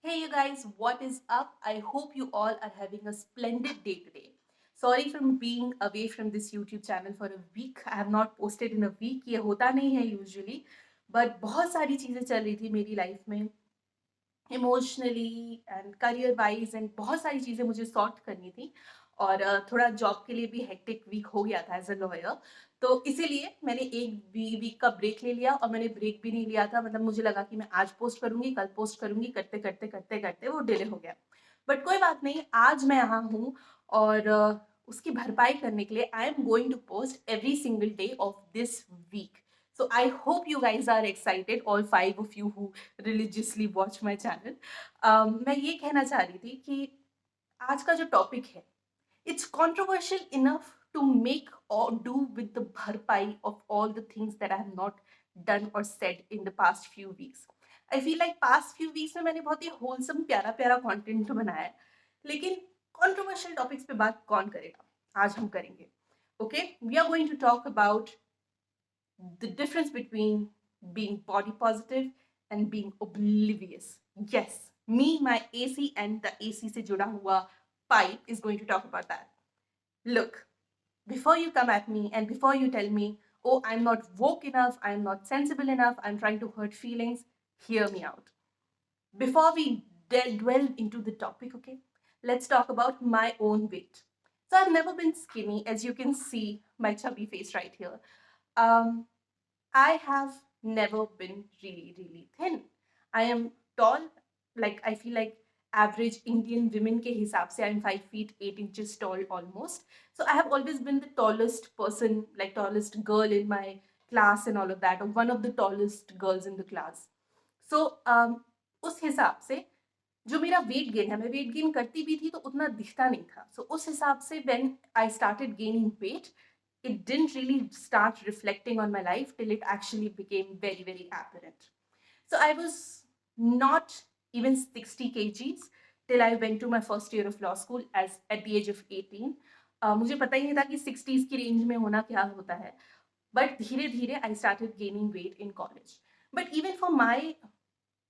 Hey you guys, what is up? I hope you all are having a splendid day today. Sorry for being away from this YouTube channel for a week. I have not posted in a week. ये होता नहीं है usually, but बहुत सारी चीज़ें चल रही थी मेरी लाइफ में emotionally and career wise and बहुत सारी चीज़ें मुझे सॉर्ट करनी थी और थोड़ा जॉब के लिए भी हेक्टिक वीक हो गया था एज अ लॉयर। तो इसीलिए मैंने एक वीक का ब्रेक ले लिया और मैंने ब्रेक भी नहीं लिया था, मतलब मुझे लगा कि मैं आज पोस्ट करूंगी कल पोस्ट करूंगी, करते करते करते करते वो डिले हो गया। बट कोई बात नहीं, आज मैं यहाँ हूँ और उसकी भरपाई करने के लिए I am going to post every single day of this week. So I hope you guys are excited, all five of you who religiously watch my channel. मैं ये कहना चाह रही थी कि आज का जो टॉपिक है, it's controversial enough to make or do with the bharpai of all the things that I have not done or said in the past few weeks. I feel like past few weeks में मैंने बहुत ही wholesome प्यारा प्यारा content बनाया है, लेकिन controversial topics पे बात कौन करेगा? आज हम करेंगे. Okay, we are going to talk about the difference between being body positive and being oblivious. Yes, me, my AC and the AC se juda hua pipe is going to talk about that. Look, before you come at me and before you tell me, oh, I'm not woke enough, I'm not sensible enough, I'm trying to hurt feelings, hear me out. Before we delve into the topic, okay, let's talk about my own weight. So I've never been skinny, as you can see my chubby face right here. Um, I have never been really, really thin. I am tall, like I feel like average Indian women ke hisab se I'm 5 feet 8 inches tall almost. So I have always been the tallest person, like tallest girl in my class and all of that, or one of the tallest girls in the class. So उस हिसाब से जो मेरा weight gain है, मैं weight gain करती भी थी तो उतना दिखता नहीं था. सो उस हिसाब से when I started gaining weight, it didn't really start reflecting on my life till it actually became very, very apparent. So I was not even 60 kgs till I went to my first year of law school as at the age of 18. मुझे पता ही नहीं था कि 60s की range में होना क्या होता है, बट धीरे धीरे I started gaining weight in college. But even for my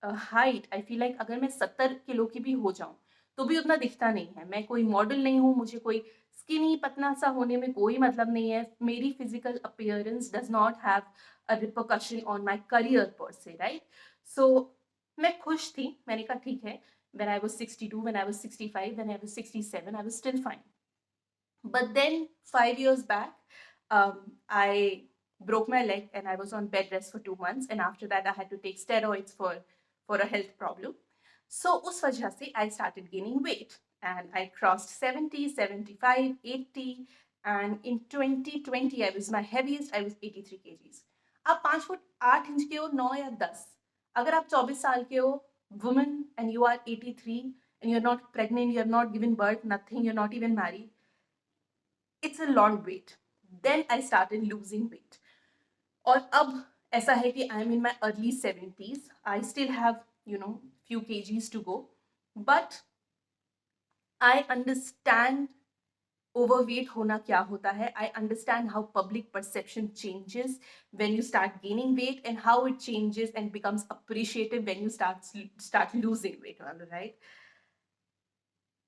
height I feel like अगर मैं 70 किलो की भी हो जाऊं तो भी उतना दिखता नहीं है. मैं कोई मॉडल नहीं हूँ, मुझे कोई स्किनी पतला सा होने में कोई मतलब नहीं है. मेरी physical appearance does not have a repercussion on my career पर से, राइट? सो मैं खुश थी. मैंने कहा ठीक है, when I was 62, when I was 65, when I was 67, I was still fine. But then 5 years back, I broke my leg and I was on bed rest for 2 months. And after that, I had to take steroids for a health problem. So उस वजह से I started gaining weight and I crossed 70, 75, 80. And in 2020, I was my heaviest. I was 83 kgs. आप 5 foot 8 inch के हो, 9 या 10, अगर आप 24 साल के हो, woman, and you are 83 and you're not pregnant, you're not given birth, nothing, you're not even married, it's a long wait. Then I started losing weight. और अब ऐसा है कि I am in my early 70s. I still have few kgs to go, but I understand overweight होना क्या होता है. I understand how public perception changes when you start gaining weight and how it changes and becomes appreciative when you start losing weight, right?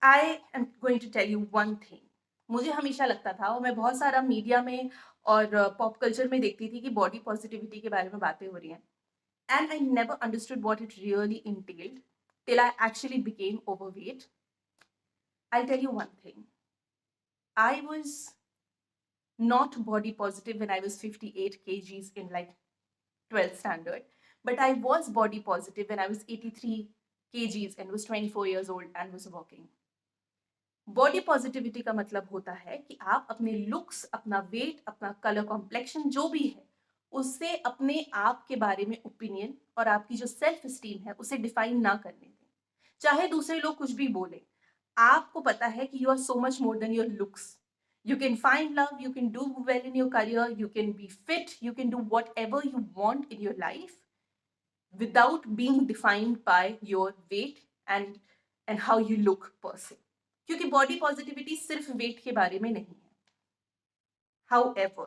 I am going to tell you one thing. मुझे हमेशा लगता था और मैं बहुत सारा media में और पॉप कल्चर में देखती थी कि बॉडी पॉजिटिविटी के बारे में बातें हो रही हैं. And I never understood what it really entailed till I actually became overweight. I'll tell you one thing. I was not body positive when I was 58 kgs in like 12th standard, but I was body positive when I was 83 kgs and was 24 years old and was working. Body positivity का मतलब होता है कि आप अपने looks, अपना wait, अपना colour complexion जो भी है, उससे अपने आप के बारे में ओपिनियन और आपकी जो सेल्फ स्टीम है उसे डिफाइन ना करने दें. चाहे दूसरे लोग कुछ भी बोले, आपको पता है कि you are so much more than your looks. You can find love, you can do well in your career, you can be fit, you can do whatever you want in your life without being defined by your weight and how you look per se. क्योंकि body positivity सिर्फ wait के बारे में नहीं है. However,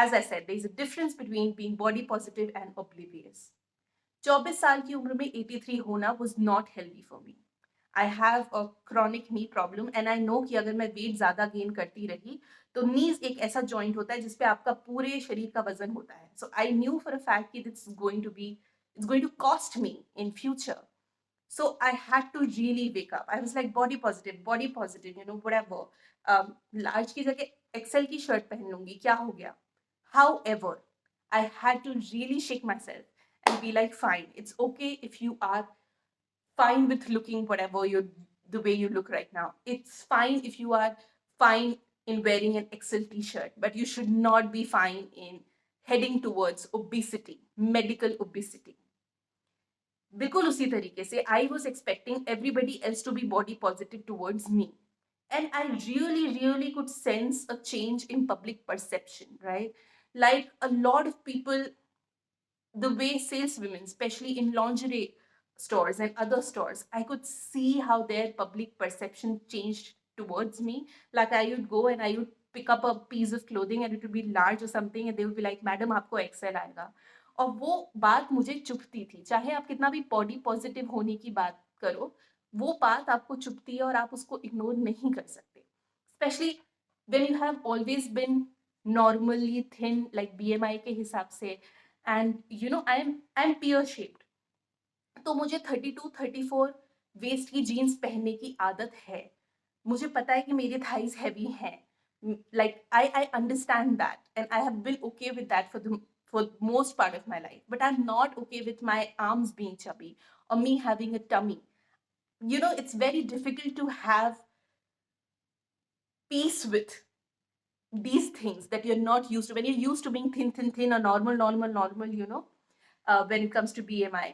as I said, there is a difference between being body positive and oblivious. 24 साल की उम्र में 83 होना was not healthy for me. I have a chronic knee problem and I know कि अगर मैं वेट ज्यादा गेन करती रही तो नीज एक ऐसा जॉइंट होता है जिसपे आपका पूरे शरीर का वजन होता है. So I knew for a fact कि it's going to cost me in future. So I had to really wake up. I was like body positive, whatever. Large की जगह XL की शर्ट पहन लूंगी, क्या हो गया? However, I had to really shake myself and be like, fine, it's okay if you are fine with looking whatever the way you look right now. It's fine if you are fine in wearing an XL t-shirt, but you should not be fine in heading towards obesity, medical obesity. बिल्कुल उसी तरीके से I was expecting everybody else to be body positive towards me. And I really could sense a change in public perception, right? Like a lot of people, the way saleswomen, especially in lingerie stores and other stores, I could see how their public perception changed towards me. Like I would go and I would pick up a piece of clothing and it would be large or something and they would be like, madam आपको Excel आएगा. और वो बात मुझे चुभती थी. चाहे आप कितना भी बॉडी पॉजिटिव होने की बात करो, वो बात आपको चुभती है और आप उसको इग्नोर नहीं कर सकते. Specially when you have always been normally thin, like BMI के हिसाब से, and I'm pear shaped. तो मुझे 32-34 वेस्ट की जीन्स पहनने की आदत है. मुझे पता है कि मेरे थाइज हैवी हैं. Like I understand that and I have been okay with that for most part of my life, but I'm not okay with my arms being chubby or me having a tummy. It's very difficult to have peace with these things that you're not used to. When you're used to being thin or normal, when it comes to BMI.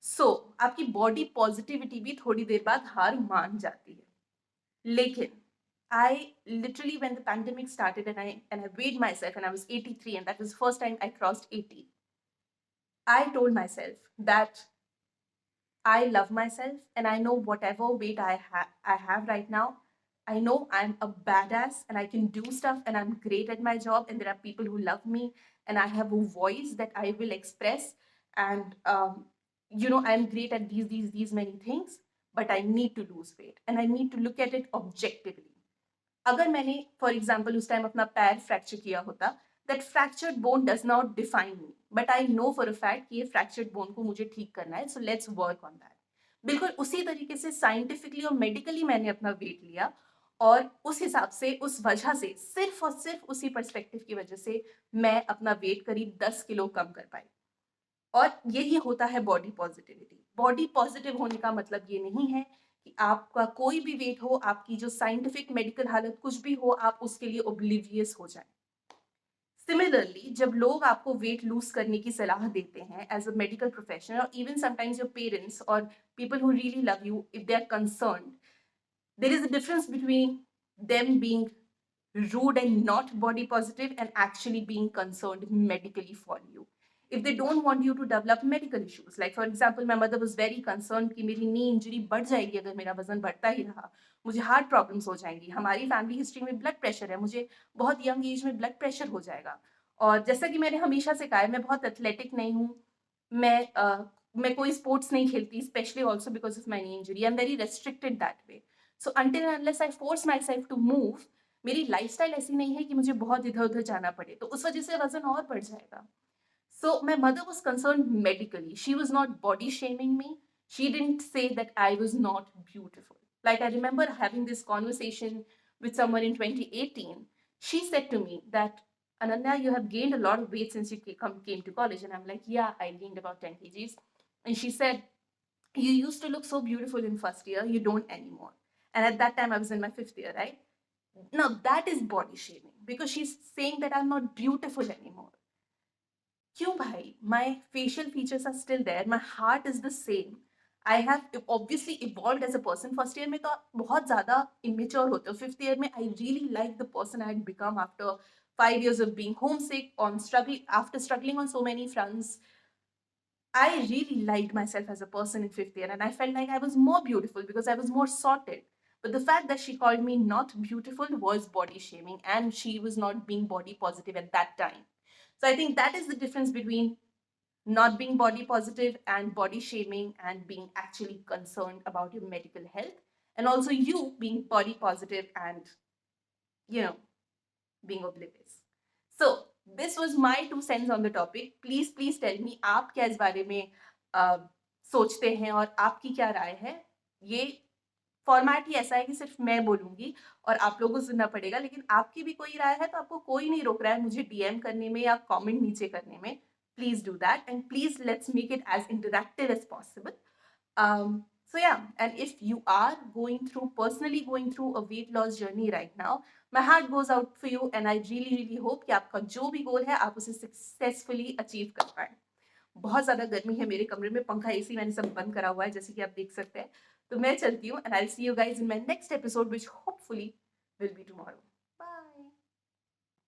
So, आपकी body positivity भी थोड़ी देर बाद हार मान जाती है. लेकिन I literally, when the pandemic started and I weighed myself and I was 83 and that was the first time I crossed 80, I told myself that I love myself and I know whatever weight I have right now, I know I'm a badass and I can do stuff and I'm great at my job and there are people who love me and I have a voice that I will express and I'm great at these many things, but I need to lose weight and I need to look at it objectively. अगर मैंने for example उस time अपना पैर fracture किया होता, that fractured bone does not define me, but I know for a fact कि ये fractured bone को मुझे ठीक करना है, so let's work on that. बिल्कुल उसी तरीके से साइंटिफिकली और मेडिकली मैंने अपना वेट लिया और उस हिसाब से, उस वजह से, सिर्फ और सिर्फ उसी पर्सपेक्टिव की वजह से मैं अपना वेट करीब 10 किलो कम कर पाई. और यही होता है बॉडी पॉजिटिविटी. बॉडी पॉजिटिव होने का मतलब ये नहीं है कि आपका कोई भी वेट हो, आपकी जो साइंटिफिक मेडिकल हालत कुछ भी हो, आप उसके लिए ओब्लिवियस हो जाए. सिमिलरली जब लोग आपको वेट लूज करने की सलाह देते हैं एज अ मेडिकल प्रोफेशनल, और इवन समटाइम्स योर पेरेंट्स और people who really love you, if they are concerned, there is a difference between them being rude and not body positive and actually being concerned medically for you. If they don't want you to develop medical issues, like for example my mother was very concerned कि मेरी knee injury बढ़ जाएगी अगर मेरा वजन बढ़ता ही रहा, मुझे हार्ट प्रॉब्लम्स हो जाएंगी, हमारी फैमिली हिस्ट्री में ब्लड प्रेशर है, मुझे बहुत यंग एज में ब्लड प्रेशर हो जाएगा. और जैसा कि मैंने हमेशा से कहा है, मैं बहुत एथलेटिक नहीं हूँ, मैं कोई स्पोर्ट्स नहीं खेलती, specially also because of my knee injury. I am very restricted that way. So until unless I force myself to move, मेरी लाइफस्टाइल ऐसी नहीं है कि मुझे बहुत इधर उधर जाना पड़े, तो उस वजह से वजन और बढ़ जाएगा. So my mother was concern medically. She was not body shaming me. She didn't say that I was not beautiful. Like I remember having this conversation with someone in 2018. She said to me that, Ananya, you have gained a lot of weight since you came to college. And I'm like, yeah, I gained about 10 kgs. And she said, you used to look so beautiful in first year, you don't anymore. And at that time I was in my fifth year, right? Now that is body shaming because she's saying that I'm not beautiful anymore. क्यों भाई? My facial features are still there. My heart is the same. I have obviously evolved as a person. First year में तो बहुत ज़्यादा immature होते हो. Fifth year में I really like the person I had become after 5 years of being homesick, after struggling on so many fronts. I really liked myself as a person in fifth year and I felt like I was more beautiful because I was more sorted. But the fact that she called me not beautiful was body shaming and she was not being body positive at that time. So I think that is the difference between not being body positive and body shaming and being actually concerned about your medical health, and also you being body positive and, you know, being oblivious. So this was my 2 cents on the topic. Please tell me आप क्या इस बारे में सोचते हैं और आपकी क्या राय है. ये फॉर्मेट ही ऐसा है कि सिर्फ मैं बोलूंगी और आप लोगों को सुनना पड़ेगा, लेकिन आपकी भी कोई राय है तो आपको कोई नहीं रोक रहा है मुझे डीएम करने में या कमेंट नीचे करने में. Please do that and please let's make it as interactive as possible. So yeah, and if you are personally going through a weight loss journey right now, my heart goes out for you and I really hope कि आपका जो भी गोल है आप उसे successfully achieve कर पाए. बहुत ज्यादा गर्मी है मेरे कमरे में, पंखा एसी मैंने सब बंद करा हुआ है जैसे कि आप देख सकते हैं. तो मैं चलती हूँ and I'll see you guys in my next episode which hopefully will be tomorrow.